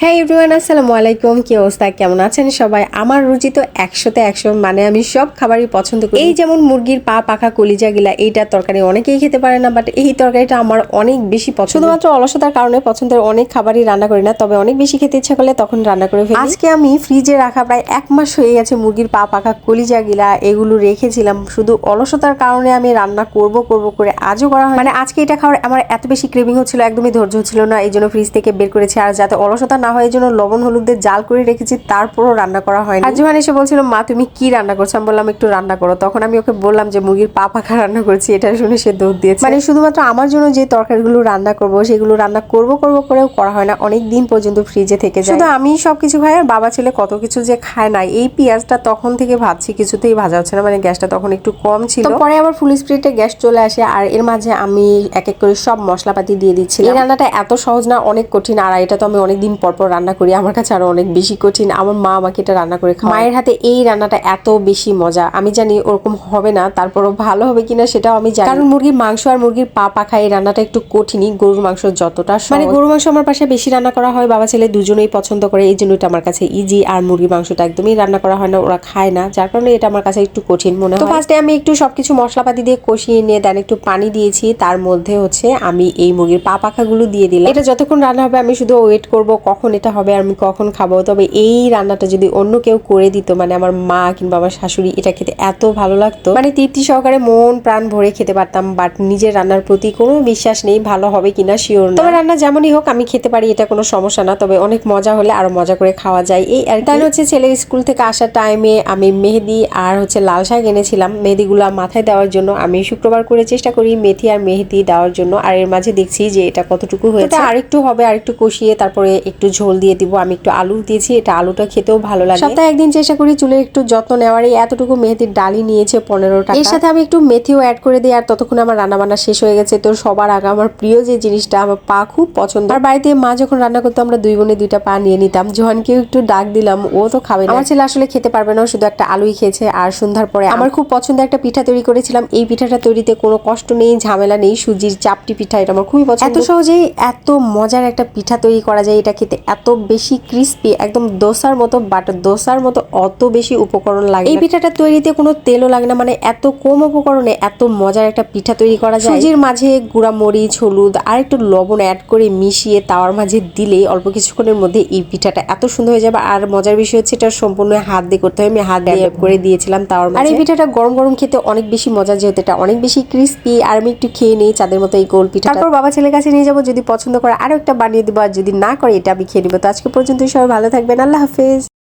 হ্যাঁ এভরিওয়ান, আসসালামু আলাইকুম। কি অবস্থা, কেমন আছেন সবাই? আমার রুচি তো 100তে 100, মানে আমি সব খাবারই পছন্দ করি। এই যেমন মুরগির পা, পাখা, কলিজা গিলা, এইটার তরকারি অনেকেই খেতে পারে না, বাট এই তরকারিটা আমার অনেক বেশি পছন্দ। শুধুমাত্র অলসতার কারণে পছন্দের অনেক খাবারই রান্না করি না, তবে অনেক বেশি খেতে ইচ্ছা করলে তখন রান্না করে ফেলি। আজকে আমি ফ্রিজে রাখা প্রায় 1 মাস হয়ে গেছে মুরগির পা, পাখা, কলিজা গিলা এগুলো রেখেছিলাম। শুধু অলসতার কারণে আমি রান্না করব করে আজও করা হয়। মানে আজকে এটা খাওয়ার আমার এত বেশি ক্রেভিং হচ্ছিল, একদমই ধৈর্য হচ্ছিল না, এই জন্য ফ্রিজ থেকে বের করেছি। আর যাতে অলসতা না হয় এই জন্য লবণ হলুদের জাল করে রেখেছি, তারপরও রান্না করা হয়নি। আর জোহান এসে বলছিল, মা তুমি কি রান্না করছো? আমি বললাম একটু রান্না করো। তখন আমি ওকে বললাম যে মুরগির পা পাখা রান্না করছি। এটা শুনে সে দৌড় দিয়েছে। মানে শুধুমাত্র আমার জন্য যে তরকারিগুলো রান্না করব সেগুলো রান্না করব করেও করা হয় না, অনেক দিন পর্যন্ত ফ্রিজে থেকে যায়। শুধু আমি সবকিছু খাই আর বাবা ছেলে কত কিছু যে খায় না। এই পেঁয়াজটা তখন থেকে ভাজছি, কিছুতেই ভাজা হচ্ছে না, মানে গ্যাসটা তখন একটু কম ছিল। পরে আবার ফুল স্পিডে গ্যাস চলে আসে, আর এর মাঝে আমি এক এক করে সব মশলাপাতি দিয়ে দিচ্ছি। এই রান্নাটা এত সহজ না, অনেক কঠিন। আর এটা তো আমি অনেকদিন পর রান্না করি, আমার কাছে আরো অনেক বেশি কঠিন। আমার মা আমাকে এটা রান্না করে খাওয়ায়। মায়ের হাতে এই রান্নাটা এত বেশি মজা। আমি জানি ওরকম হবে না, তারপরও ভালো হবে কিনা সেটাও আমি জানি, কারণ মুরগির মাংস আর মুরগির পা পাখা এই রান্নাটা একটু কঠিনই, গরুর মাংস যতটা সহজ। মানে গরুর মাংস আমার পাশে বেশি রান্না করা হয়, বাবা ছেলে দুজনেই পছন্দ করে, এই জন্য এটা আমার কাছে ইজি। আর মুরগির মাংসটা একদমই রান্না করা হয় না, ওরা খায় না, যার কারণে এটা আমার কাছে একটু কঠিন মনে হয়। তো ফার্স্টে আমি একটু সবকিছু মশলাপাতি দিয়ে কষিয়ে নিয়ে দেন একটু পানি দিয়েছি, তার মধ্যে হচ্ছে আমি এই মুরগির পা পাখাগুলো দিয়ে দিলাম। এটা যতক্ষণ রান্না হবে আমি শুধু ওয়েট করব কখন এটা হবে আর আমি কখন খাবো। তবে এই রান্নাটা যদি অন্য কেউ করে দিত, মানে আমার মা কিংবা আমার শাশুড়ি, এটা খেতে এত ভালো লাগতো, মানে তৃপ্তি সহকারে মন প্রাণ ভরে খেতে পারতাম। বাট নিজের রান্নার প্রতি কোনো বিশ্বাস নেই, ভালো হবে কিনা শিওর না। তবে রান্না যেমনই হোক আমি খেতে পারি, এটা কোনো সমস্যা না। তবে অনেক মজা হলে আরো মজা করে খাওয়া যায় এই আর কি। হচ্ছে ছেলের স্কুল থেকে আসার টাইমে আমি মেহেদি আর হচ্ছে লাল শাক এনেছিলাম, মেহেদিগুলা মাথায় দেওয়ার জন্য। আমি শুক্রবার করে চেষ্টা করি মেথি আর মেহেদি দেওয়ার জন্য, আর এর মাঝে দেখছি যে এটা কতটুকু হয়েছে। আরেকটু হবে, আরেকটু কষিয়ে তারপরে একটু ঝোল দিয়ে দিব। আমি একটু আলু দিয়েছি, এটা আলুটা খেতেও ভালো লাগে। সপ্তাহে একদিন চেষ্টা করি চুলের একটু যত্ন নেওয়ার। এতটুকু মেহেদির ডালি নিয়েছে 15 টাকা। এর সাথে আমি একটু মেথিও অ্যাড করে দিই। আর ততক্ষণ আমার রান্না বান্না শেষ হয়ে গেছে। তো সবার আগে আমার প্রিয় যে জিনিসটা, আমার পা খুব পছন্দ। আর বাড়িতে মা যখন রান্না করতো আমরা দুই বোনে 2টা পা নিয়ে নিতাম। জোহানকেও একটু ডাক দিলাম, ও তো খাবে না। আমার ছেলে আসলে খেতে পারবে না, শুধু একটা আলুই খেয়েছে। আর সন্ধ্যার পরে আমার খুব পছন্দের একটা পিঠা তৈরি করেছিলাম। এই পিঠাটা তৈরিতে কোনো কষ্ট নেই, ঝামেলা নেই। সুজির চাপটি পিঠা, এটা আমার খুবই পছন্দ। এত সহজেই এত মজার একটা পিঠা তৈরি করা যায়। এটা খেতে এত বেশি ক্রিস্পি, একদম দোসার মতো, বাট দোসার মতো অত বেশি উপকরণ লাগে। এই পিঠাটা তৈরিতে কোনো তেলও লাগে না, মানে এত কম উপকরণে এত মজার একটা পিঠা তৈরি করা যায়। সুজির মাঝে গুঁড়া মরিচ, হলুদ আর একটু লবণ অ্যাড করে মিশিয়ে তাওয়ার মাঝে দিলেই অল্প কিছুক্ষণের মধ্যে এই পিঠাটা এত সুন্দর হয়ে যাবে। আর মজার বিষয় হচ্ছে এটা সম্পূর্ণ হাত দিয়ে করতে হয়। আমি হাত দিয়ে করে দিয়েছিলাম তাওয়ার মাঝে। আর এই পিঠাটা গরম গরম খেতে অনেক বেশি মজা, যেহেতু এটা অনেক বেশি ক্রিস্পি। আর আমি একটু খেয়ে নিই চাঁদের মতো এই গোল পিঠা। তারপর বাবা ছেলের কাছে নিয়ে যাবো, যদি পছন্দ করে আরো একটা বানিয়ে দিব, আর যদি না করে এটা আমি খেয়ে নিবো। তো আজকে পর্যন্ত সবাই ভালো থাকবেন, আল্লাহ হাফেজ।